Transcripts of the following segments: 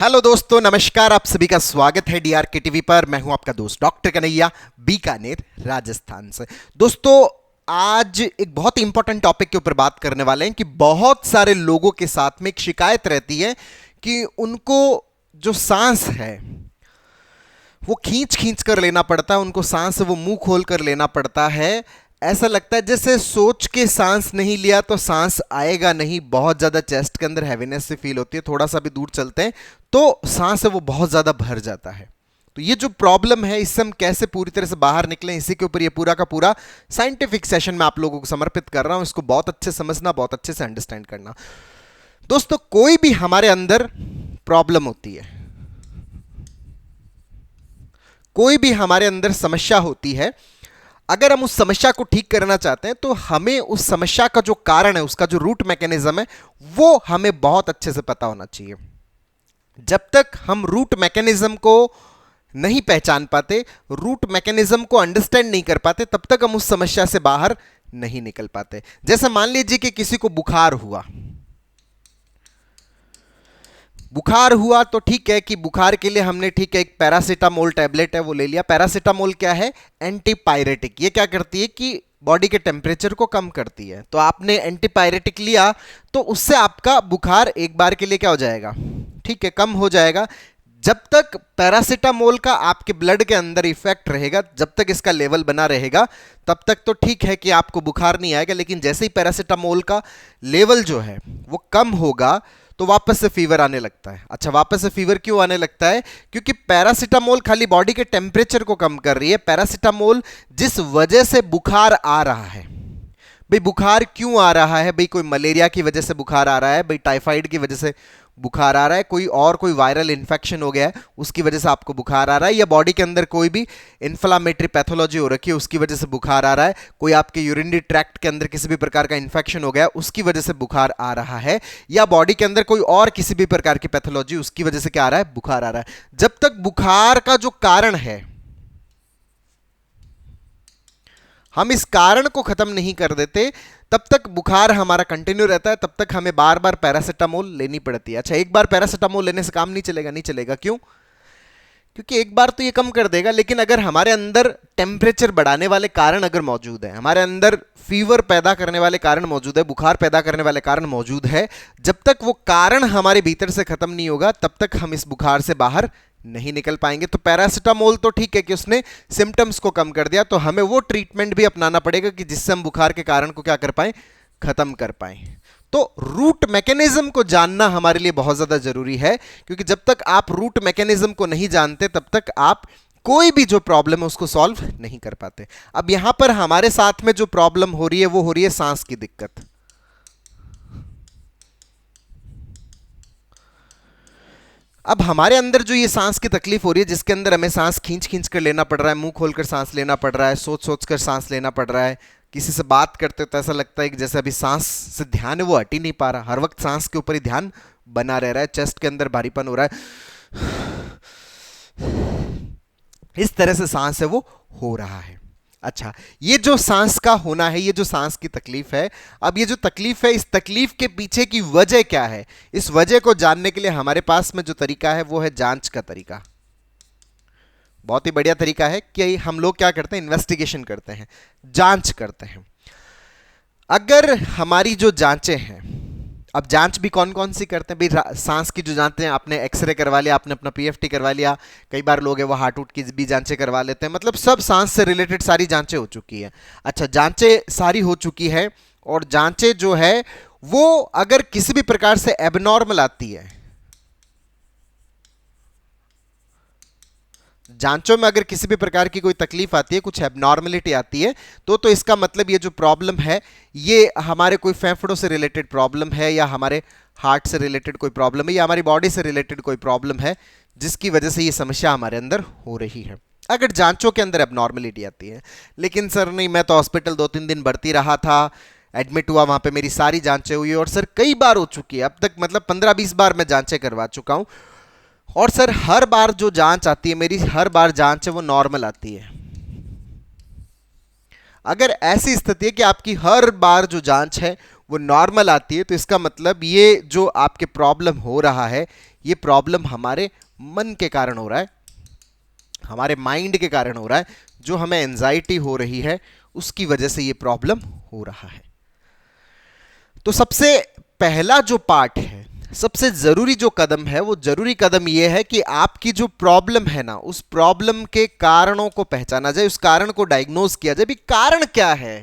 Hello दोस्तों, नमस्कार। आप सभी का स्वागत है डीआरके टीवी पर। मैं हूं आपका दोस्त डॉक्टर कन्हैया, बीकानेर, राजस्थान से। दोस्तों, आज एक बहुत इंपॉर्टेंट टॉपिक के ऊपर बात करने वाले हैं कि बहुत सारे लोगों के साथ में एक शिकायत रहती है कि उनको जो सांस है वो खींच खींच कर लेना पड़ता है, उनको सांस वो मुंह खोल कर लेना पड़ता है। ऐसा लगता है जैसे सोच के सांस नहीं लिया तो सांस आएगा नहीं। बहुत ज़्यादा चेस्ट के अंदर हैवीनेस से फील होती है। थोड़ा सा भी दूर चलते हैं तो सांस है वो बहुत ज़्यादा भर जाता है। तो ये जो प्रॉब्लम है, इससे हम कैसे पूरी तरह से बाहर निकलें, इसी के ऊपर ये पूरा का पूरा साइंटिफिक सेशन मैं आप लोगों को समर्पित कर रहा हूं। इसको बहुत अच्छे समझना, बहुत अच्छे से अंडरस्टैंड करना। दोस्तों, कोई भी हमारे अंदर प्रॉब्लम होती है, कोई भी हमारे अंदर समस्या होती है, अगर हम उस समस्या को ठीक करना चाहते हैं तो हमें उस समस्या का जो कारण है, उसका जो रूट मैकेनिज्म है, वो हमें बहुत अच्छे से पता होना चाहिए। जब तक हम रूट मैकेनिज्म को नहीं पहचान पाते, रूट मैकेनिज्म को अंडरस्टैंड नहीं कर पाते, तब तक हम उस समस्या से बाहर नहीं निकल पाते। जैसे मान लीजिए कि किसी को बुखार हुआ, बुखार हुआ तो ठीक है कि बुखार के लिए हमने ठीक है एक पैरासीटामोल टैबलेट है वो ले लिया। पैरासीटामोल क्या है? एंटीपायरेटिक। ये क्या करती है कि बॉडी के टेम्परेचर को कम करती है। तो आपने एंटीपायरेटिक लिया तो उससे आपका बुखार एक बार के लिए क्या हो जाएगा? ठीक है, कम हो जाएगा। जब तक पैरासीटामोल का आपके ब्लड के अंदर इफेक्ट रहेगा, जब तक इसका लेवल बना रहेगा, तब तक तो ठीक है कि आपको बुखार नहीं आएगा। लेकिन जैसे ही पैरासीटामोल का लेवल जो है वो कम होगा तो वापस से फीवर आने लगता है। अच्छा, वापस से फीवर क्यों आने लगता है? क्योंकि पैरासीटामोल खाली बॉडी के टेम्परेचर को कम कर रही है। पैरासीटामोल जिस वजह से बुखार आ रहा है, भाई बुखार क्यों आ रहा है? भाई कोई मलेरिया की वजह से बुखार आ रहा है, भाई टाइफाइड की वजह से बुखार आ रहा है, कोई वायरल इन्फेक्शन हो गया है उसकी वजह से आपको बुखार आ रहा है, या बॉडी के अंदर कोई भी इन्फ्लामेटरी पैथोलॉजी हो रखी है उसकी वजह से बुखार आ रहा है, कोई आपके यूरिनरी ट्रैक्ट के अंदर किसी भी प्रकार का इन्फेक्शन हो गया उसकी वजह से बुखार आ रहा है, या बॉडी के अंदर कोई और किसी भी प्रकार की पैथोलॉजी उसकी वजह से क्या आ रहा है? बुखार आ रहा है। जब तक बुखार का जो कारण है हम इस कारण को खत्म नहीं कर देते, तब तक बुखार हमारा कंटिन्यू रहता है। तब तक हमें बार बार पैरासीटामोल लेनी पड़ती है। अच्छा, एक बार पैरासीटामोल लेने से काम नहीं चलेगा? नहीं चलेगा। क्यों? क्योंकि एक बार तो ये कम कर देगा, लेकिन अगर हमारे अंदर टेम्परेचर बढ़ाने वाले कारण अगर मौजूद है, हमारे अंदर फीवर पैदा करने वाले कारण मौजूद है, बुखार पैदा करने वाले कारण मौजूद है, जब तक वो कारण हमारे भीतर से खत्म नहीं होगा तब तक हम इस बुखार से बाहर नहीं निकल पाएंगे। तो पैरासीटामोल तो ठीक है कि उसने सिम्टम्स को कम कर दिया, तो हमें वो ट्रीटमेंट भी अपनाना पड़ेगा कि जिससे हम बुखार के कारण को क्या कर पाए? खत्म कर पाए। तो रूट मैकेनिज्म को जानना हमारे लिए बहुत ज्यादा जरूरी है, क्योंकि जब तक आप रूट मैकेनिज्म को नहीं जानते तब तक आप कोई भी जो प्रॉब्लम है उसको सॉल्व नहीं कर पाते। अब यहां पर हमारे साथ में जो प्रॉब्लम हो रही है वो हो रही है सांस की दिक्कत। अब हमारे अंदर जो ये सांस की तकलीफ हो रही है, जिसके अंदर हमें सांस खींच खींच कर लेना पड़ रहा है, मुंह खोलकर सांस लेना पड़ रहा है, सोच सोच कर सांस लेना पड़ रहा है, किसी से बात करते तो ऐसा लगता है कि जैसे अभी सांस से ध्यान है वो हट ही नहीं पा रहा, हर वक्त सांस के ऊपर ही ध्यान बना रह रहा है, चेस्ट के अंदर भारीपन हो रहा है, इस तरह से सांस है वो हो रहा है। अच्छा, ये जो सांस का होना है, ये जो सांस की तकलीफ है, अब ये जो तकलीफ है, इस तकलीफ के पीछे की वजह क्या है, इस वजह को जानने के लिए हमारे पास में जो तरीका है वो है जांच का तरीका। बहुत ही बढ़िया तरीका है कि हम लोग क्या करते हैं? इन्वेस्टिगेशन करते हैं, जांच करते हैं। अगर हमारी जो जांचें हैं, अब जांच भी कौन कौन सी करते हैं भाई? सांस की जो जांचें हैं, आपने एक्सरे करवा लिया, आपने अपना पीएफटी करवा लिया, कई बार लोग हैं वो हार्ट उट की भी जांचें करवा लेते हैं, मतलब सब सांस से रिलेटेड सारी जांचें हो चुकी है। अच्छा, जांचें सारी हो चुकी है, और जांचें जो है वो अगर किसी भी प्रकार से एबनॉर्मल आती है, जांचों में अगर किसी भी प्रकार की कोई तकलीफ आती है, कुछ एबनॉर्मलिटी आती है, तो इसका मतलब ये जो प्रॉब्लम है ये हमारे कोई फेफड़ों से रिलेटेड प्रॉब्लम है, या हमारे हार्ट से रिलेटेड कोई प्रॉब्लम है, या हमारी बॉडी से रिलेटेड कोई प्रॉब्लम है जिसकी वजह से ये समस्या हमारे अंदर हो रही है। अगर जांचों के अंदर एबनॉर्मलिटी आती है, लेकिन सर नहीं, मैं तो हॉस्पिटल 2-3 दिन भर्ती रहा था, एडमिट हुआ, वहां पे मेरी सारी जांचें हुई, और सर कई बार हो चुकी है, अब तक मतलब 15-20 बार मैं जांचें करवा चुका हूं, और सर हर बार जो जांच आती है मेरी, हर बार जांच है वो नॉर्मल आती है। अगर ऐसी स्थिति है कि आपकी हर बार जो जांच है वो नॉर्मल आती है, तो इसका मतलब ये जो आपके प्रॉब्लम हो रहा है, ये प्रॉब्लम हमारे मन के कारण हो रहा है, हमारे माइंड के कारण हो रहा है। जो हमें एंजाइटी हो रही है उसकी वजह से ये प्रॉब्लम हो रहा है। तो सबसे पहला जो पार्ट है, सबसे जरूरी जो कदम है, वो जरूरी कदम ये है कि आपकी जो प्रॉब्लम है ना, उस प्रॉब्लम के कारणों को पहचाना जाए, उस कारण को डायग्नोज किया जाए भी कारण क्या है।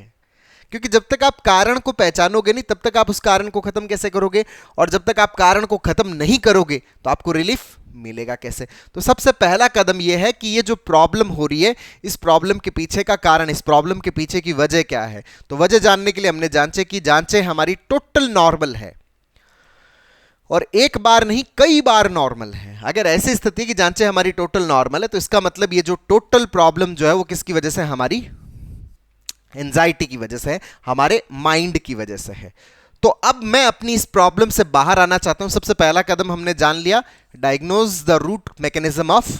क्योंकि जब तक आप कारण को पहचानोगे नहीं, तब तक आप उस कारण को खत्म कैसे करोगे, और जब तक आप कारण को खत्म नहीं करोगे तो आपको रिलीफ मिलेगा कैसे। तो सबसे पहला कदम यह है कि ये जो प्रॉब्लम हो रही है, इस प्रॉब्लम के पीछे का कारण, इस प्रॉब्लम के पीछे की वजह क्या है। तो वजह जानने के लिए हमने जांचें हमारी टोटल नॉर्मल है, और एक बार नहीं कई बार नॉर्मल है। अगर ऐसी स्थिति की जांचें हमारी टोटल नॉर्मल है, तो इसका मतलब ये जो टोटल प्रॉब्लम जो है वो किसकी वजह से, हमारी एंजाइटी की वजह से है, हमारे माइंड की वजह से है। तो अब मैं अपनी इस प्रॉब्लम से बाहर आना चाहता हूं। सबसे पहला कदम हमने जान लिया, diagnose the root mechanism of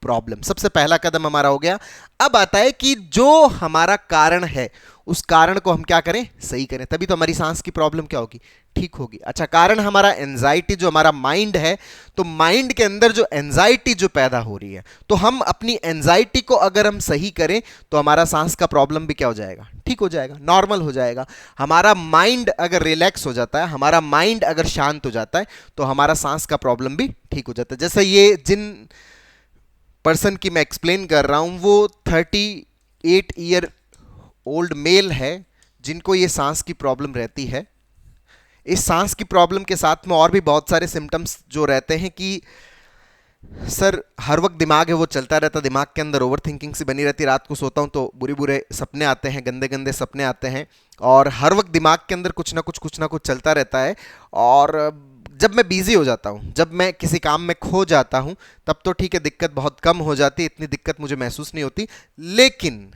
problem. सबसे पहला कदम हमारा हो गया। अब आता है कि जो हमारा कारण है, उस कारण को हम क्या करें, सही करें, तभी तो हमारी सांस की प्रॉब्लम क्या होगी, ठीक होगी। अच्छा, कारण हमारा एंजाइटी, जो हमारा माइंड है, तो माइंड के अंदर जो एंजाइटी जो पैदा हो रही है, तो हम अपनी एंजाइटी को अगर हम सही करें तो हमारा सांस का प्रॉब्लम भी क्या हो जाएगा, ठीक हो जाएगा, नॉर्मल हो जाएगा। हमारा माइंड अगर रिलैक्स हो जाता है, हमारा माइंड अगर शांत हो जाता है, तो हमारा सांस का प्रॉब्लम भी ठीक हो जाता है। जैसे ये जिन पर्सन की मैं एक्सप्लेन कर रहा हूं, वो 38 ईयर ओल्ड मेल है, जिनको ये सांस की प्रॉब्लम रहती है। इस सांस की प्रॉब्लम के साथ में और भी बहुत सारे सिम्टम्स जो रहते हैं कि सर हर वक्त दिमाग है वो चलता रहता, दिमाग के अंदर ओवर थिंकिंग सी बनी रहती, रात को सोता हूँ तो बुरे बुरे सपने आते हैं, गंदे गंदे सपने आते हैं, और हर वक्त दिमाग के अंदर कुछ ना कुछ चलता रहता है। और जब मैं बिजी हो जाता हूँ, जब मैं किसी काम में खो जाता हूँ, तब तो ठीक है, दिक्कत बहुत कम हो जाती है, इतनी दिक्कत मुझे महसूस नहीं होती। लेकिन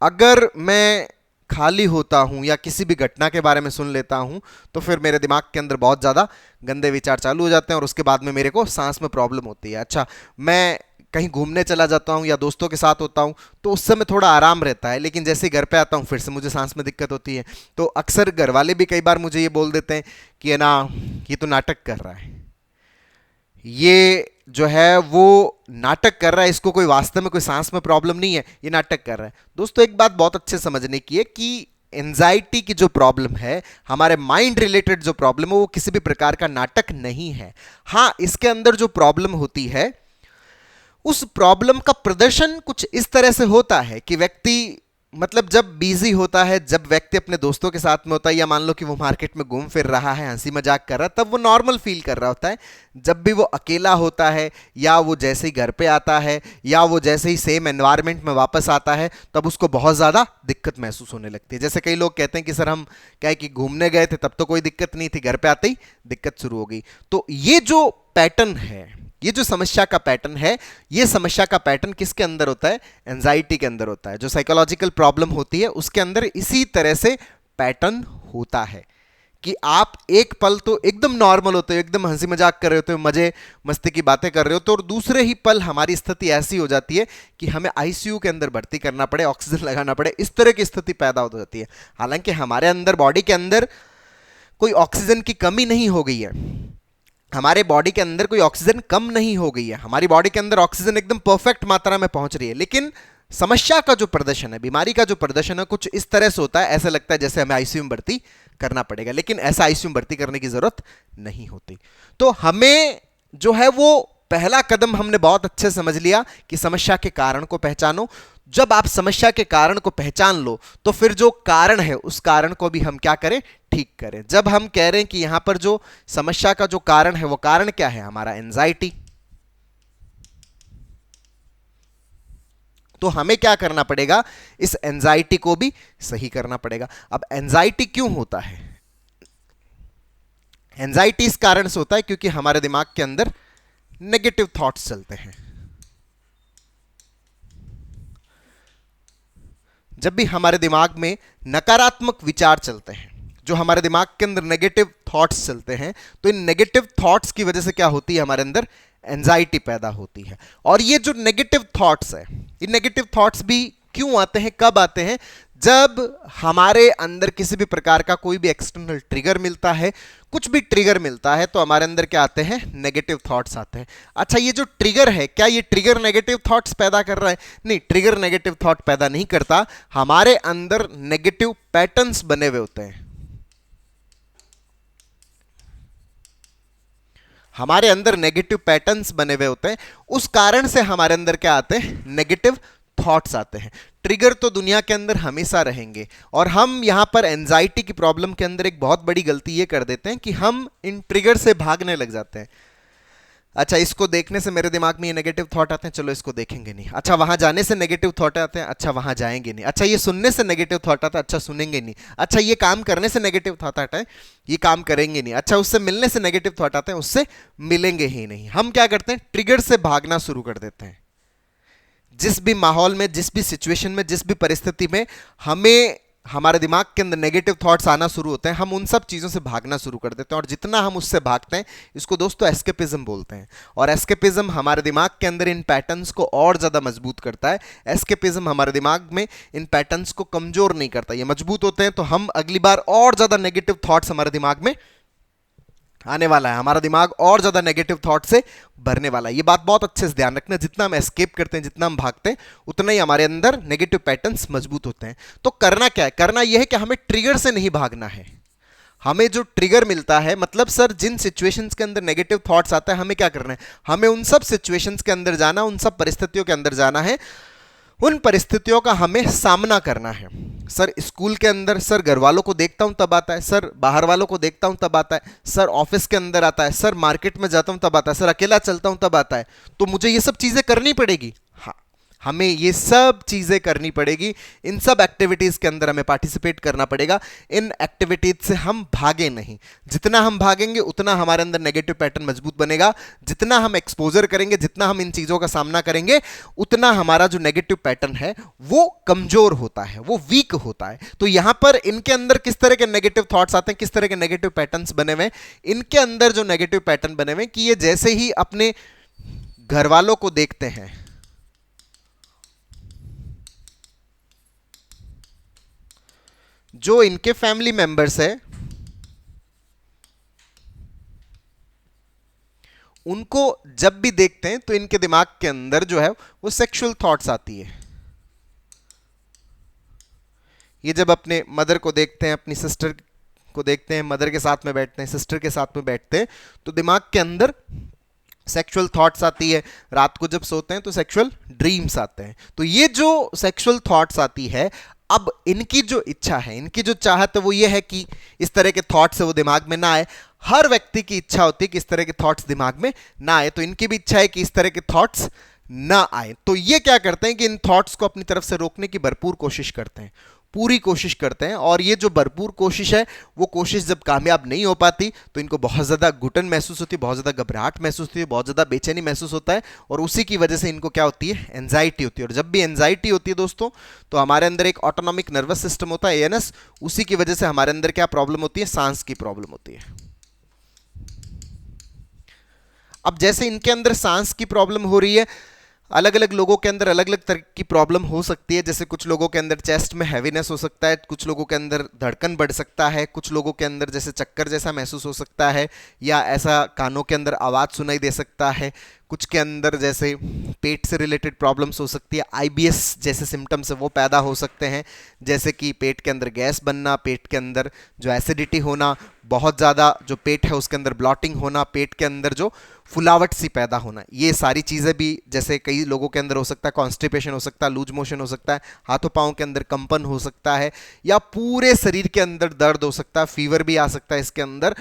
अगर मैं खाली होता हूं या किसी भी घटना के बारे में सुन लेता हूं, तो फिर मेरे दिमाग के अंदर बहुत ज़्यादा गंदे विचार चालू हो जाते हैं, और उसके बाद में मेरे को सांस में प्रॉब्लम होती है। अच्छा, मैं कहीं घूमने चला जाता हूं या दोस्तों के साथ होता हूं, तो उस समय थोड़ा आराम रहता है, लेकिन जैसे घर पे आता हूं फिर से मुझे सांस में दिक्कत होती है। तो अक्सर घर वाले भी कई बार मुझे ये बोल देते हैं कि है ना, ये तो नाटक कर रहा है, ये जो है वो नाटक कर रहा है, इसको कोई वास्तव में कोई सांस में प्रॉब्लम नहीं है, ये नाटक कर रहा है। दोस्तों एक बात बहुत अच्छे समझने की है कि एंजाइटी की जो प्रॉब्लम है, हमारे माइंड रिलेटेड जो प्रॉब्लम है, वो किसी भी प्रकार का नाटक नहीं है। हाँ, इसके अंदर जो प्रॉब्लम होती है, उस प्रॉब्लम का प्रदर्शन कुछ इस तरह से होता है कि व्यक्ति, मतलब जब बिजी होता है, जब व्यक्ति अपने दोस्तों के साथ में होता है, या मान लो कि वो मार्केट में घूम फिर रहा है, हंसी मजाक कर रहा है, तब वो नॉर्मल फील कर रहा होता है। जब भी वो अकेला होता है, या वो जैसे ही घर पे आता है, या वो जैसे ही सेम एनवायरनमेंट में वापस आता है, तब उसको बहुत ज़्यादा दिक्कत महसूस होने लगती है। जैसे कई लोग कहते हैं कि सर हम क्या है कि घूमने गए थे, तब तो कोई दिक्कत नहीं थी, घर पे आते ही दिक्कत शुरू हो गई। तो ये जो पैटर्न है, ये जो समस्या का पैटर्न है, ये समस्या का पैटर्न किसके अंदर होता है, एंजाइटी के अंदर होता है। जो साइकोलॉजिकल प्रॉब्लम होती है उसके अंदर इसी तरह से पैटर्न होता है कि आप एक पल तो एकदम नॉर्मल होते हो, एकदम हंसी मजाक कर रहे होते हो, मजे मस्ती की बातें कर रहे हो, तो और दूसरे ही पल हमारी स्थिति ऐसी हो जाती है कि हमें आईसीयू के अंदर भर्ती करना पड़े, ऑक्सीजन लगाना पड़े, इस तरह की स्थिति पैदा हो जाती है। हालांकि हमारे अंदर, बॉडी के अंदर कोई ऑक्सीजन की कमी नहीं हो गई है, हमारे बॉडी के अंदर कोई ऑक्सीजन कम नहीं हो गई है, हमारी बॉडी के अंदर ऑक्सीजन एकदम परफेक्ट मात्रा में पहुंच रही है। लेकिन समस्या का जो प्रदर्शन है, बीमारी का जो प्रदर्शन है, कुछ इस तरह से होता है, ऐसा लगता है जैसे हमें आईसीयू में भर्ती करना पड़ेगा, लेकिन ऐसा आईसीयू में भर्ती करने की जरूरत नहीं होती। तो हमें जो है वो पहला कदम हमने बहुत अच्छे से समझ लिया कि समस्या के कारण को पहचानो। जब आप समस्या के कारण को पहचान लो, तो फिर जो कारण है उस कारण को भी हम क्या करें, ठीक करें। जब हम कह रहे हैं कि यहां पर जो समस्या का जो कारण है, वो कारण क्या है, हमारा एंजाइटी, तो हमें क्या करना पड़ेगा, इस एंजाइटी को भी सही करना पड़ेगा। अब एंजाइटी क्यों होता है, एंजाइटी इस कारण से होता है क्योंकि हमारे दिमाग के अंदर नेगेटिव थॉट्स चलते हैं। जब भी हमारे दिमाग में नकारात्मक विचार चलते हैं, जो हमारे दिमाग के अंदर नेगेटिव थॉट्स चलते हैं, तो इन नेगेटिव थॉट्स की वजह से क्या होती है, हमारे अंदर एंजाइटी पैदा होती है। और ये जो नेगेटिव थॉट्स है, ये नेगेटिव थॉट्स भी क्यों आते हैं, कब आते हैं, जब हमारे अंदर किसी भी प्रकार का कोई भी एक्सटर्नल ट्रिगर मिलता है, कुछ भी ट्रिगर मिलता है, तो हमारे अंदर क्या आते हैं? नेगेटिव थॉट्स आते हैं। अच्छा, ये जो ट्रिगर है, क्या ये ट्रिगर नेगेटिव थॉट्स पैदा कर रहा है? नहीं, ट्रिगर नेगेटिव थॉट पैदा नहीं करता। हमारे अंदर नेगेटिव पैटर्न्स बने हुए होते हैं। हमारे अंदर नेगेटिव पैटर्न्स बने हुए होते हैं, उस कारण से हमारे अंदर क्या आते हैं? नेगेटिव थॉट्स आते हैं। ट्रिगर तो दुनिया के अंदर हमेशा रहेंगे, और हम यहां पर एंजाइटी की प्रॉब्लम के अंदर एक बहुत बड़ी गलती ये कर देते हैं कि हम इन ट्रिगर से भागने लग जाते हैं। अच्छा, इसको देखने से मेरे दिमाग में ये नेगेटिव थॉट आते हैं, चलो इसको देखेंगे नहीं। अच्छा, वहां जाने से नेगेटिव थॉट आते हैं, अच्छा वहां जाएंगे नहीं। अच्छा, ये सुनने से नेगेटिव थॉट आता है, अच्छा सुनेंगे नहीं। अच्छा, ये काम करने से नेगेटिव थॉट आता है, ये काम करेंगे नहीं। अच्छा, उससे मिलने से नेगेटिव थॉट आते हैं, उससे मिलेंगे ही नहीं। हम क्या करते हैं? ट्रिगर से भागना शुरू कर देते हैं। जिस भी माहौल में, जिस भी सिचुएशन में, जिस भी परिस्थिति में हमें हमारे दिमाग के अंदर नेगेटिव थॉट्स आना शुरू होते हैं, हम उन सब चीज़ों से भागना शुरू कर देते हैं। और जितना हम उससे भागते हैं, इसको दोस्तों एस्केपिज्म बोलते हैं। और एस्केपिज्म हमारे दिमाग के अंदर इन पैटर्न्स को और ज़्यादा मजबूत करता है। एस्केपिज्म हमारे दिमाग में इन पैटर्न्स को कमज़ोर नहीं करता। ये मजबूत होते हैं तो हम अगली बार और ज़्यादा नेगेटिव थॉट्स हमारे दिमाग में आने वाला है, हमारा दिमाग और ज्यादा नेगेटिव थॉट से भरने वाला है। ये बात बहुत अच्छे से ध्यान रखना। जितना हम एस्केप करते हैं, जितना हम भागते हैं, उतना ही हमारे अंदर नेगेटिव पैटर्न्स मजबूत होते हैं। तो करना क्या है? करना यह है कि हमें ट्रिगर से नहीं भागना है। हमें जो ट्रिगर मिलता है, मतलब सर जिन सिचुएशंस के अंदर नेगेटिव थॉट्स आता है, हमें क्या करना है? हमें उन सब सिचुएशंस के अंदर जाना, उन सब परिस्थितियों के अंदर जाना है। उन परिस्थितियों का हमें सामना करना है। सर स्कूल के अंदर, सर घर वालों को देखता हूं तब आता है, सर बाहर वालों को देखता हूं तब आता है, सर ऑफिस के अंदर आता है, सर मार्केट में जाता हूं तब आता है, सर अकेला चलता हूं तब आता है। तो मुझे ये सब चीजें करनी पड़ेगी। हाँ, हमें ये सब चीजें करनी पड़ेगी। इन सब एक्टिविटीज के अंदर हमें पार्टिसिपेट करना पड़ेगा। इन एक्टिविटीज से हम भागे नहीं। जितना हम भागेंगे उतना हमारे अंदर नेगेटिव पैटर्न मजबूत बनेगा। जितना हम एक्सपोजर करेंगे, जितना हम इन चीजों का सामना करेंगे, उतना हमारा जो नेगेटिव पैटर्न है वो कमजोर होता है, वो वीक होता है। तो यहां पर इनके अंदर किस तरह के नेगेटिव थॉट्स आते हैं, किस तरह के नेगेटिव पैटर्न्स बने हुए हैं? इनके अंदर जो नेगेटिव पैटर्न बने हुए हैं कि ये जैसे ही अपने घर वालों को देखते हैं, जो इनके फैमिली मेंबर्स है, उनको जब भी देखते हैं तो इनके दिमाग के अंदर जो है वो सेक्सुअल थॉट्स आती है। ये जब अपने मदर को देखते हैं, अपनी सिस्टर को देखते हैं, मदर के साथ में बैठते हैं, सिस्टर के साथ में बैठते हैं, तो दिमाग के अंदर सेक्सुअल थॉट्स आती है। रात को जब सोते हैं तो सेक्सुअल ड्रीम्स आते हैं। तो ये जो सेक्सुअल थॉट्स आती है, अब इनकी जो इच्छा है, इनकी जो चाहत है, वो ये है कि इस तरह के थॉट्स है वो दिमाग में ना आए। हर व्यक्ति की इच्छा होती है कि इस तरह के थॉट्स दिमाग में ना आए। तो इनकी भी इच्छा है कि इस तरह के थॉट्स ना आए। तो ये क्या करते हैं कि इन थॉट्स को अपनी तरफ से रोकने की भरपूर कोशिश करते हैं, पूरी कोशिश करते हैं। और ये जो भरपूर कोशिश है, वो कोशिश जब कामयाब नहीं हो पाती तो इनको बहुत ज़्यादा घुटन महसूस होती है, बहुत ज़्यादा घबराहट महसूस होती है, बहुत ज़्यादा बेचैनी महसूस होता है। और उसी की वजह से इनको क्या होती है? एंजाइटी होती है। और जब भी एंजाइटी होती है दोस्तों, तो हमारे अंदर एक ऑटोनॉमिक नर्वस सिस्टम होता है, एएनएस, उसी की वजह से हमारे अंदर क्या प्रॉब्लम होती है? सांस की प्रॉब्लम होती है। अब जैसे इनके अंदर सांस की प्रॉब्लम हो रही है, अलग अलग लोगों के अंदर अलग अलग तरह की प्रॉब्लम हो सकती है। जैसे कुछ लोगों के अंदर चेस्ट में हैवीनेस हो सकता है, कुछ लोगों के अंदर धड़कन बढ़ सकता है, कुछ लोगों के अंदर जैसे चक्कर जैसा महसूस हो सकता है, या ऐसा कानों के अंदर आवाज़ सुनाई दे सकता है। कुछ के अंदर जैसे पेट से रिलेटेड प्रॉब्लम्स हो सकती है, आईबीएस जैसे सिम्टम्स है वो पैदा हो सकते हैं। जैसे कि पेट के अंदर गैस बनना, पेट के अंदर जो एसिडिटी होना, बहुत ज़्यादा जो पेट है उसके अंदर ब्लॉटिंग होना, पेट के अंदर जो फुलावट सी पैदा होना, ये सारी चीज़ें भी जैसे कई लोगों के अंदर हो सकता है। कॉन्स्टिपेशन हो सकता है, लूज मोशन हो सकता है, हाथों पाँव के अंदर कंपन हो सकता है, या पूरे शरीर के अंदर दर्द हो सकता है, फीवर भी आ सकता है इसके अंदर,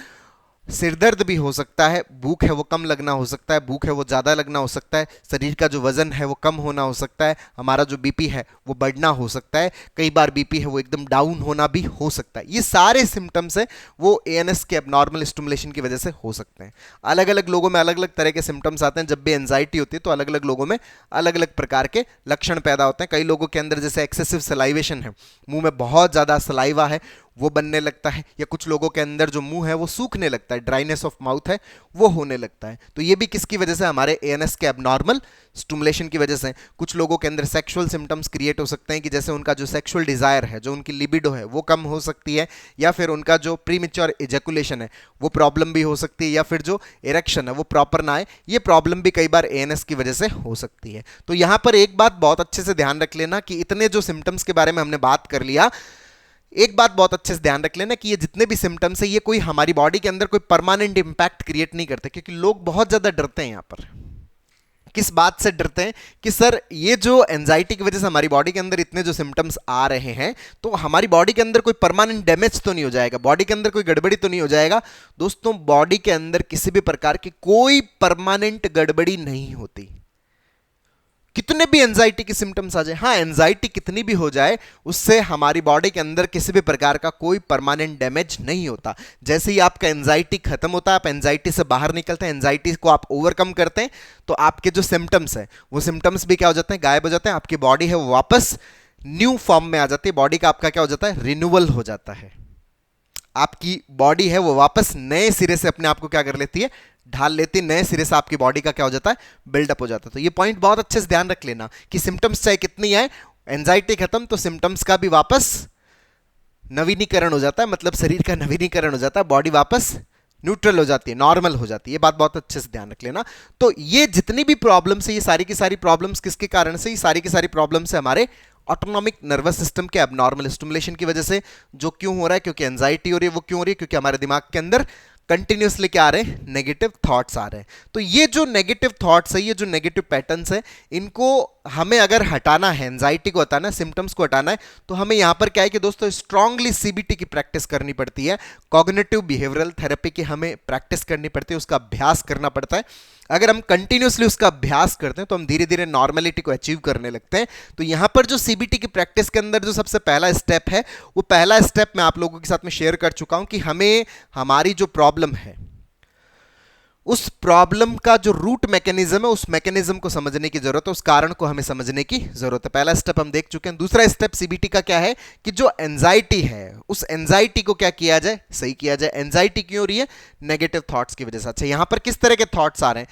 सिर दर्द भी हो सकता है, भूख है वो कम लगना हो सकता है, भूख है वो ज़्यादा लगना हो सकता है, शरीर का जो वजन है वो कम होना हो सकता है, हमारा जो बीपी है वो बढ़ना हो सकता है, कई बार बीपी है वो एकदम डाउन होना भी हो सकता है। ये सारे सिम्टम्स है वो एएनएस के एबनॉर्मल स्टिमुलेशन की वजह से हो सकते हैं। अलग अलग लोगों में अलग अलग तरह के सिम्टम्स आते हैं। जब भी एंजाइटी होती है तो अलग अलग लोगों में अलग अलग प्रकार के लक्षण पैदा होते हैं। कई लोगों के अंदर जैसे एक्सेसिव सलाइवेशन है, मुंह में बहुत ज़्यादा सलाइवा है, वो बनने लगता है, या कुछ लोगों के अंदर जो मुंह है वो सूखने लगता है, ड्राइनेस ऑफ माउथ है वो होने लगता है। तो ये भी किसकी वजह से, हमारे एएनएस के एबनॉर्मल स्टिमुलेशन की वजह से। कुछ लोगों के अंदर सेक्सुअल सिम्टम्स क्रिएट हो सकते हैं कि जैसे उनका जो सेक्सुअल डिजायर है, जो उनकी लिबिडो है वो कम हो सकती है, या फिर उनका जो प्रीमेच्योर इजैकुलेशन है वो प्रॉब्लम भी हो सकती है, या फिर जो इरेक्शन है वो प्रॉपर ना आए, ये प्रॉब्लम भी कई बार एएनएस की वजह से हो सकती है। तो यहां पर एक बात बहुत अच्छे से ध्यान रख लेना कि इतने जो सिम्टम्स के बारे में हमने बात कर लिया, एक बात बहुत अच्छे से ध्यान रख लेना कि ये जितने भी सिम्टम्स है ये कोई हमारी बॉडी के अंदर कोई परमानेंट इंपैक्ट क्रिएट नहीं करते, क्योंकि लोग बहुत ज्यादा डरते हैं। यहां पर किस बात से डरते हैं कि सर ये जो एंजाइटी की वजह से हमारी बॉडी के अंदर इतने जो सिम्टम्स आ रहे हैं, तो हमारी बॉडी के अंदर कोई परमानेंट डैमेज तो नहीं हो जाएगा, बॉडी के अंदर कोई गड़बड़ी तो नहीं हो जाएगा। दोस्तों, बॉडी के अंदर किसी भी प्रकार की कोई परमानेंट गड़बड़ी नहीं होती। कितने भी एंजाइटी की सिम्टम्स आ जाए, हाँ एंजाइटी कितनी भी हो जाए, उससे हमारी बॉडी के अंदर किसी भी प्रकार का कोई परमानेंट डैमेज नहीं होता। जैसे ही आपका एंजाइटी खत्म होता है, आप एंजाइटी से बाहर निकलते हैं, एंजाइटी को आप ओवरकम करते हैं, तो आपके जो सिम्टम्स है वो सिम्टम्स भी क्या हो जाते हैं, गायब हो जाते हैं। आपकी बॉडी है वो वापस न्यू फॉर्म में आ जाती है, बॉडी का आपका क्या हो जाता है, रिन्यूअल हो जाता है। आपकी बॉडी है वो वापस नए सिरे से अपने आप को क्या कर लेती है, ढाल लेती है, नए सिरे से आपकी बॉडी का क्या हो जाता है, बिल्डअप हो जाता है। तो ये पॉइंट बहुत अच्छे से ध्यान रख लेना कि सिम्टम्स चाहे कितनी आए, एंजाइटी खत्म तो सिम्टम्स का भी वापस नवीनीकरण हो जाता है, मतलब शरीर का नवीनीकरण हो जाता है, बॉडी वापस न्यूट्रल हो जाती है, नॉर्मल हो जाती है। ये बात बहुत अच्छे से ध्यान रख लेना। तो ये जितनी भी प्रॉब्लम्स है, ये सारी की सारी प्रॉब्लम्स किसके कारण से, ये सारी की सारी प्रॉब्लम्स है हमारे ऑटोनॉमिक नर्वस सिस्टम के एबनॉर्मल स्टिमुलेशन की वजह से। जो क्यों हो रहा है, क्योंकि एंजाइटी हो रही है। वो क्यों हो रही है, क्योंकि हमारे दिमाग के अंदर कंटिन्यूसली क्या आ रहे हैं, नेगेटिव थॉट्स आ रहे हैं। तो ये जो नेगेटिव थॉट्स है, ये जो नेगेटिव पैटर्न्स है, इनको हमें अगर हटाना है, एंजाइटी को हटाना है, सिम्टम्स को हटाना है, तो हमें यहां पर क्या है कि दोस्तों स्ट्रांगली सीबीटी की प्रैक्टिस करनी पड़ती है। कॉग्निटिव बिहेवियरल थेरेपी की हमें प्रैक्टिस करनी पड़ती है, उसका अभ्यास करना पड़ता है। अगर हम कंटिन्यूसली उसका अभ्यास करते हैं तो हम धीरे धीरे नॉर्मेलिटी को अचीव करने लगते हैं। तो यहां पर जो सीबीटी की प्रैक्टिस के अंदर जो सबसे पहला स्टेप है, वो पहला स्टेप मैं आप लोगों के साथ में शेयर कर चुका हूं कि हमें हमारी जो प्रॉब्लम है, उस प्रॉब्लम का जो रूट मैकेनिज्म है, उस मैकेनिज्म को समझने की जरूरत है, उस कारण को हमें समझने की जरूरत है। पहला स्टेप हम देख चुके हैं। दूसरा स्टेप सीबीटी का क्या है कि जो एंजाइटी है, उस एंजाइटी को क्या किया जाए, सही किया जाए। एंजाइटी क्यों हो रही है, नेगेटिव थॉट्स की वजह से। अच्छा, यहां पर किस तरह के थॉट्स आ रहे हैं,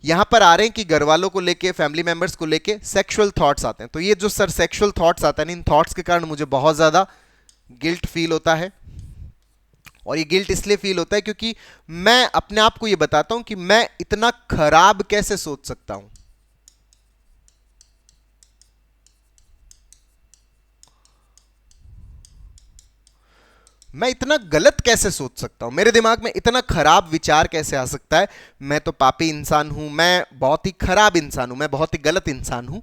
यहां पर आ रहे हैं कि घर वालों को लेके, फैमिली मेंबर्स को लेके सेक्सुअल थॉट्स आते हैं। तो ये जो सर सेक्सुअल थॉट्स आते हैं, इन थॉट्स के कारण मुझे बहुत ज्यादा गिल्ट फील होता है। और ये गिल्ट इसलिए फील होता है क्योंकि मैं अपने आप को ये बताता हूं कि मैं इतना खराब कैसे सोच सकता हूं, मैं इतना गलत कैसे सोच सकता हूं, मेरे दिमाग में इतना खराब विचार कैसे आ सकता है, मैं तो पापी इंसान हूं, मैं बहुत ही खराब इंसान हूं, मैं बहुत ही गलत इंसान हूं।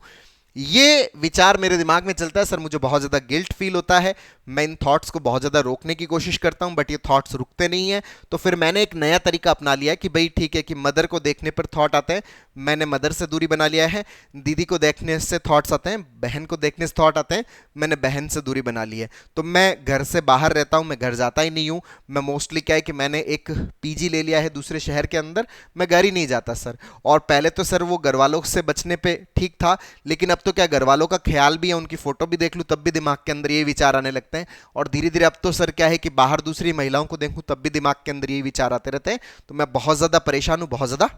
ये विचार मेरे दिमाग में चलता है। सर मुझे बहुत ज़्यादा गिल्ट फील होता है, मैं इन थॉट्स को बहुत ज़्यादा रोकने की कोशिश करता हूं, बट ये थॉट्स रुकते नहीं हैं। तो फिर मैंने एक नया तरीका अपना लिया कि भाई ठीक है कि मदर को देखने पर थॉट आते हैं, मैंने मदर से दूरी बना लिया है। दीदी को देखने से थॉट्स आते हैं, बहन को देखने से थॉट आते हैं, मैंने बहन से दूरी बना ली है। तो मैं घर से बाहर रहता हूँ, मैं घर जाता ही नहीं हूँ। मैं मोस्टली क्या है कि मैंने एक पीजी ले लिया है दूसरे शहर के अंदर, मैं घर ही नहीं जाता सर। और पहले तो सर वो घर वालों से बचने पे ठीक था, लेकिन अब तो क्या घर वालों का ख्याल भी है, उनकी फोटो भी देख लूँ तब भी दिमाग के अंदर ये विचार आने लगते हैं। और धीरे धीरे अब तो सर क्या है कि बाहर दूसरी महिलाओं को देखूं तब भी दिमाग के अंदर ये विचार आते रहते हैं। तो मैं बहुत ज्यादा परेशान हूं, बहुत ज्यादा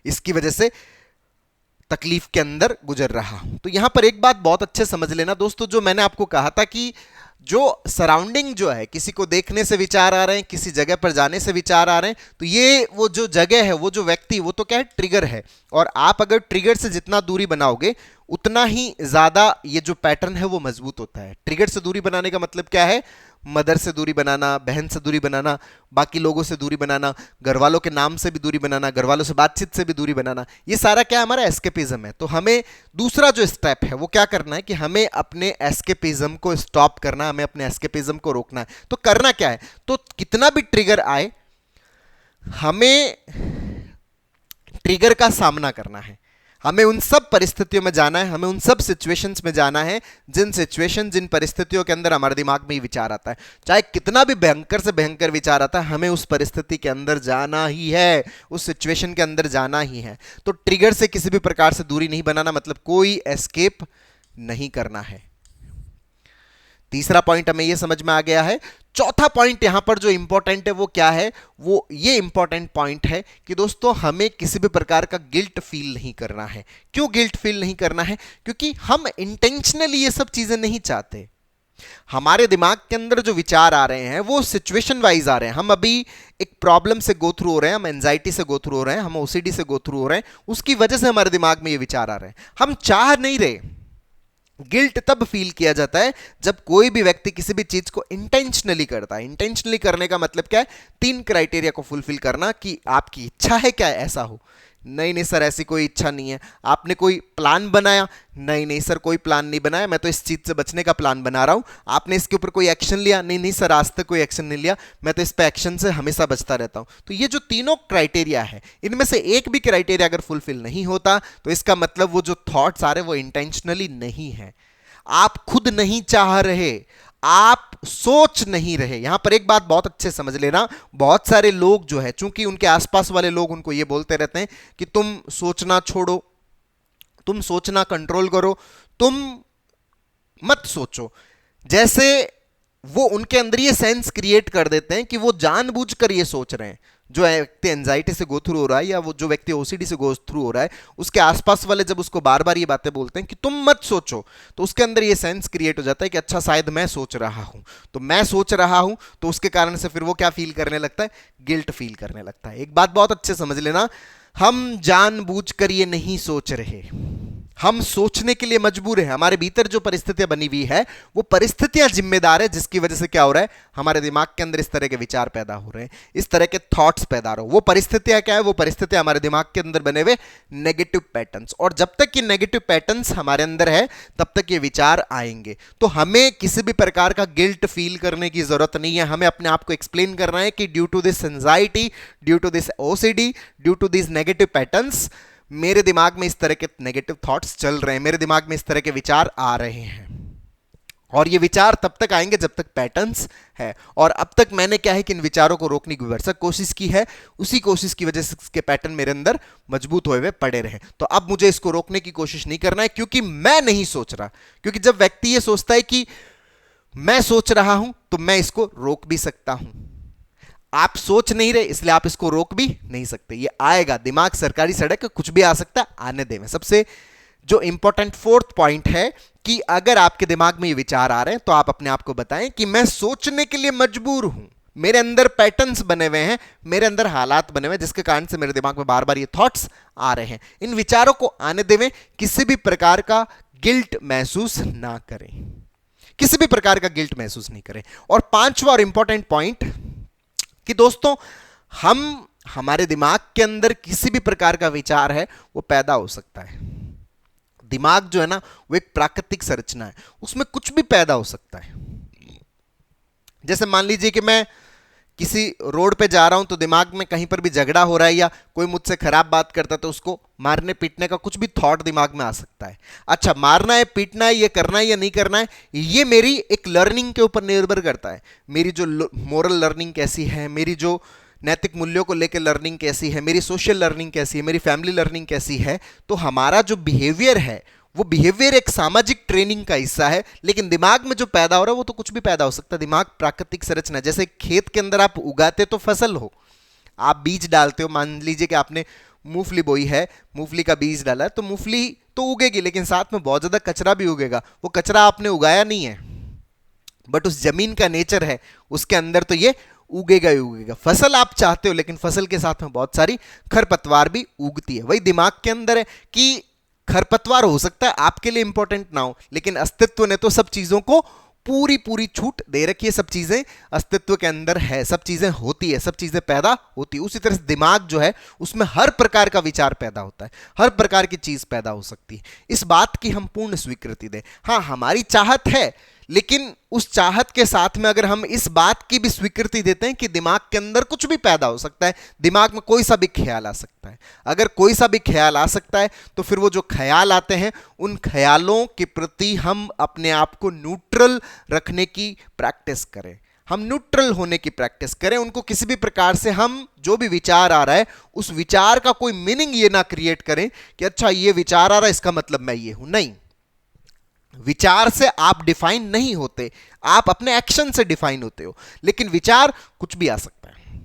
इसकी वजह से तकलीफ के अंदर गुजर रहा हूं। तो यहां पर एक बात बहुत अच्छे समझ लेना दोस्तों, जो मैंने आपको कहा था कि जो सराउंडिंग जो है, किसी को देखने से विचार आ रहे हैं, किसी जगह पर जाने से विचार आ रहे हैं, तो ये वो जो जगह है, वो जो व्यक्ति, वो तो क्या है, ट्रिगर है। और आप अगर ट्रिगर से जितना दूरी बनाओगे उतना ही ज्यादा ये जो पैटर्न है वो मजबूत होता है। ट्रिगर से दूरी बनाने का मतलब क्या है, मदर से दूरी बनाना, बहन से दूरी बनाना, बाकी लोगों से दूरी बनाना, घर वालों के नाम से भी दूरी बनाना, घर वालों से बातचीत से भी दूरी बनाना, ये सारा क्या हमारा एस्केपिज्म है। तो हमें दूसरा जो स्टेप है वो क्या करना है कि हमें अपने एस्केपिज्म को स्टॉप करना है, हमें अपने एस्केपिज्म को रोकना है। तो करना क्या है, तो कितना भी ट्रिगर आए हमें ट्रिगर का सामना करना है, हमें उन सब परिस्थितियों में जाना है, हमें उन सब सिचुएशंस में जाना है जिन सिचुएशन, जिन परिस्थितियों के अंदर हमारे दिमाग में ये विचार आता है। चाहे कितना भी भयंकर से भयंकर विचार आता है, हमें उस परिस्थिति के अंदर जाना ही है, उस सिचुएशन के अंदर जाना ही है। तो ट्रिगर से किसी भी प्रकार से दूरी नहीं बनाना, मतलब कोई एस्केप नहीं करना है। तीसरा पॉइंट हमें यह समझ में आ गया है। चौथा पॉइंट यहां पर जो इंपॉर्टेंट है वो क्या है, वो ये इंपॉर्टेंट पॉइंट है कि दोस्तों हमें किसी भी प्रकार का गिल्ट फील नहीं करना है। क्यों गिल्ट फील नहीं करना है? क्योंकि हम इंटेंशनली ये सब चीजें नहीं चाहते। हमारे दिमाग के अंदर जो विचार आ रहे हैं वो सिचुएशन वाइज आ रहे हैं। हम अभी एक प्रॉब्लम से गो थ्रू हो रहे हैं, हम एंजाइटी से गो थ्रू हो रहे हैं, हम ओसीडी से गो थ्रू हो रहे हैं, उसकी वजह से हमारे दिमाग में ये विचार आ रहे हैं। हम चाह नहीं रहे। गिल्ट तब फील किया जाता है जब कोई भी व्यक्ति किसी भी चीज को इंटेंशनली करता है। इंटेंशनली करने का मतलब क्या है? 3 क्राइटेरिया को फुलफिल करना कि आपकी इच्छा है क्या ऐसा हो। नहीं नहीं सर ऐसी कोई इच्छा नहीं है। आपने कोई प्लान बनाया? नहीं नहीं सर कोई प्लान नहीं बनाया, मैं तो इस चीज से बचने का प्लान बना रहा हूं। आपने इसके ऊपर कोई एक्शन लिया? नहीं नहीं सर आज तक कोई एक्शन नहीं लिया, मैं तो इस पे एक्शन से हमेशा बचता रहता हूं। तो ये जो तीनों क्राइटेरिया है, इनमें से एक भी क्राइटेरिया अगर फुलफिल नहीं होता तो इसका मतलब वो जो थॉट्स आ रहे वो इंटेंशनली नहीं है। आप खुद नहीं चाह रहे, आप सोच नहीं रहे। यहां पर एक बात बहुत अच्छे समझ लेना, बहुत सारे लोग जो है, चूंकि उनके आसपास वाले लोग उनको ये बोलते रहते हैं कि तुम सोचना छोड़ो, तुम सोचना कंट्रोल करो, तुम मत सोचो, जैसे वो उनके अंदर ये सेंस क्रिएट कर देते हैं कि वो जानबूझकर ये सोच रहे हैं। जो व्यक्ति एंजाइटी से गो थ्रू हो रहा है या वो जो व्यक्ति ओसीडी से गो थ्रू हो रहा है, उसके आसपास वाले जब उसको बार बार ये बातें बोलते हैं कि तुम मत सोचो, तो उसके अंदर ये सेंस क्रिएट हो जाता है कि अच्छा शायद मैं सोच रहा हूं। तो मैं सोच रहा हूं तो उसके कारण से फिर वो क्या फील करने लगता है? गिल्ट फील करने लगता है। एक बात बहुत अच्छे समझ लेना, हम जानबूझकर ये नहीं सोच रहे, हम सोचने के लिए मजबूर हैं। हमारे भीतर जो परिस्थितियां बनी हुई है वो परिस्थितियां जिम्मेदार है, जिसकी वजह से क्या हो रहा है? हमारे दिमाग के अंदर इस तरह के विचार पैदा हो रहे हैं, इस तरह के थॉट्स पैदा हो रहे हैं। वो परिस्थितियां क्या है? वो परिस्थितियां हमारे दिमाग के अंदर बने हुए नेगेटिव पैटर्न्स, और जब तक ये नेगेटिव पैटर्न्स हमारे अंदर है तब तक ये विचार आएंगे। तो हमें किसी भी प्रकार का गिल्ट फील करने की जरूरत नहीं है। हमें अपने आप को एक्सप्लेन करना है कि due to this anxiety, due to this OCD, due to this negative patterns, मेरे दिमाग में इस तरह के नेगेटिव थॉट्स चल रहे हैं, मेरे दिमाग में इस तरह के विचार आ रहे हैं। और ये विचार तब तक आएंगे जब तक पैटर्न्स है। और अब तक मैंने क्या है कि इन विचारों को रोकने की भरसक कोशिश की है, उसी कोशिश की वजह से इसके पैटर्न मेरे अंदर मजबूत हुए हुए पड़े रहे। तो अब मुझे इसको रोकने की कोशिश नहीं करना है, क्योंकि मैं नहीं सोच रहा। क्योंकि जब व्यक्ति ये सोचता है कि मैं सोच रहा हूं तो मैं इसको रोक भी सकता हूं। आप सोच नहीं रहे इसलिए आप इसको रोक भी नहीं सकते। ये आएगा, दिमाग सरकारी सड़क, कुछ भी आ सकता है, आने दें। सबसे जो इंपॉर्टेंट 4th पॉइंट है कि अगर आपके दिमाग में ये विचार आ रहे हैं तो आप अपने आप को बताएं कि मैं सोचने के लिए मजबूर हूं, मेरे अंदर पैटर्न्स बने हुए हैं, मेरे अंदर हालात बने हुए हैं जिसके कारण से मेरे दिमाग में बार बार ये थॉट्स आ रहे हैं। इन विचारों को आने देवें, किसी भी प्रकार का गिल्ट महसूस ना करें, किसी भी प्रकार का गिल्ट महसूस नहीं करें। और 5वां और इंपॉर्टेंट पॉइंट कि दोस्तों हमारे दिमाग के अंदर किसी भी प्रकार का विचार है वो पैदा हो सकता है। दिमाग जो है ना वो एक प्राकृतिक संरचना है, उसमें कुछ भी पैदा हो सकता है। जैसे मान लीजिए कि मैं किसी रोड पे जा रहा हूं तो दिमाग में कहीं पर भी झगड़ा हो रहा है या कोई मुझसे खराब बात करता है तो उसको मारने पीटने का कुछ भी थॉट दिमाग में आ सकता है। अच्छा, मारना है, पीटना है, ये करना है या नहीं करना है, ये मेरी एक लर्निंग के ऊपर निर्भर करता है। मेरी जो मोरल लर्निंग कैसी है, मेरी जो नैतिक मूल्यों को लेकर लर्निंग कैसी है, मेरी सोशल लर्निंग कैसी है, मेरी फैमिली लर्निंग कैसी है। तो हमारा जो बिहेवियर है वो बिहेवियर एक सामाजिक ट्रेनिंग का हिस्सा है। लेकिन दिमाग में जो पैदा हो रहा है वो तो कुछ भी पैदा हो सकता है। दिमाग प्राकृतिक संरचना, जैसे खेत के अंदर आप उगाते तो फसल हो, आप बीज डालते हो। मान लीजिए कि आपने मूंगफली बोई है, मूंगफली का बीज डाला है, तो मूंगफली तो उगेगी लेकिन साथ में बहुत ज्यादा कचरा भी उगेगा। वो कचरा आपने उगाया नहीं है, बट उस जमीन का नेचर है, उसके अंदर तो ये उगेगा ही उगेगा। फसल आप चाहते हो लेकिन फसल के साथ में बहुत सारी खरपतवार भी उगती है। वही दिमाग के अंदर है कि खरपतवार हो सकता है आपके लिए इंपॉर्टेंट ना हो, लेकिन अस्तित्व ने तो सब चीजों को पूरी पूरी छूट दे रखी है। सब चीजें अस्तित्व के अंदर है, सब चीजें होती है, सब चीजें पैदा होती है। उसी तरह से दिमाग जो है उसमें हर प्रकार का विचार पैदा होता है, हर प्रकार की चीज पैदा हो सकती है। इस बात की हम पूर्ण स्वीकृति दें। हाँ, हमारी चाहत है, लेकिन उस चाहत के साथ में अगर हम इस बात की भी स्वीकृति देते हैं कि दिमाग के अंदर कुछ भी पैदा हो सकता है, दिमाग में कोई सा भी ख्याल आ सकता है। अगर कोई सा भी ख्याल आ सकता है तो फिर वो जो ख्याल आते हैं उन ख्यालों के प्रति हम अपने आप को न्यूट्रल रखने की प्रैक्टिस करें, हम न्यूट्रल होने की प्रैक्टिस करें। उनको किसी भी प्रकार से हम जो भी विचार आ रहा है उस विचार का कोई मीनिंग ये ना क्रिएट करें कि अच्छा ये विचार आ रहा है इसका मतलब मैं ये हूं। नहीं, विचार से आप डिफाइन नहीं होते, आप अपने एक्शन से डिफाइन होते हो। लेकिन विचार कुछ भी आ सकता है,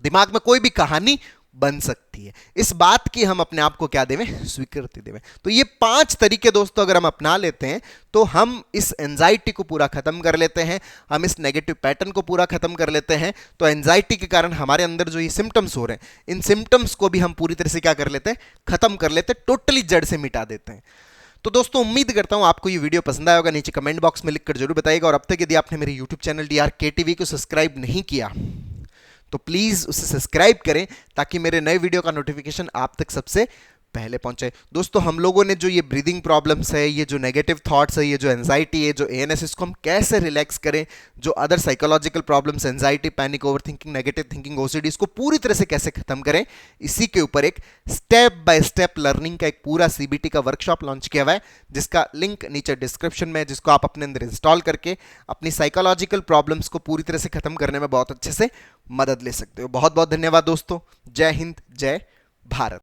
दिमाग में कोई भी कहानी बन सकती है। इस बात की हम अपने आप को क्या देवें, स्वीकृति देवें। तो ये 5 तरीके दोस्तों अगर हम अपना लेते हैं तो हम इस एंजाइटी को पूरा खत्म कर लेते हैं, हम इस नेगेटिव पैटर्न को पूरा खत्म कर लेते हैं। तो एंजाइटी के कारण हमारे अंदर जो ये सिम्टम्स हो रहे हैं, इन सिम्टम्स को भी हम पूरी तरह से क्या कर लेते हैं, खत्म कर लेते हैं, टोटली जड़ से मिटा देते हैं। तो दोस्तों उम्मीद करता हूं आपको ये वीडियो पसंद आया होगा। नीचे कमेंट बॉक्स में लिखकर जरूर बताइएगा। और अब तक यदि आपने मेरे यूट्यूब चैनल DRK TV को सब्सक्राइब नहीं किया तो प्लीज उसे सब्सक्राइब करें, ताकि मेरे नए वीडियो का नोटिफिकेशन आप तक सबसे पहले पहुंचे। दोस्तों हम लोगों ने जो ये ब्रीदिंग प्रॉब्लम्स है, ये जो नेगेटिव थॉट्स है, ये जो एंजाइटी है, जो ANS, इसको हम कैसे रिलैक्स करें, जो other psychological problems, anxiety, panic, overthinking, negative thinking, OCD, इसको पूरी तरह से कैसे खत्म करें, इसी के ऊपर एक स्टेप बाय स्टेप लर्निंग का एक पूरा CBT का वर्कशॉप लॉन्च किया हुआ है, जिसका लिंक नीचे डिस्क्रिप्शन में है, जिसको आप अपने अंदर इंस्टॉल करके अपनी साइकोलॉजिकल प्रॉब्लम्स को पूरी तरह से खत्म करने में बहुत अच्छे से मदद ले सकते हो। बहुत बहुत धन्यवाद दोस्तों। जय हिंद, जय भारत।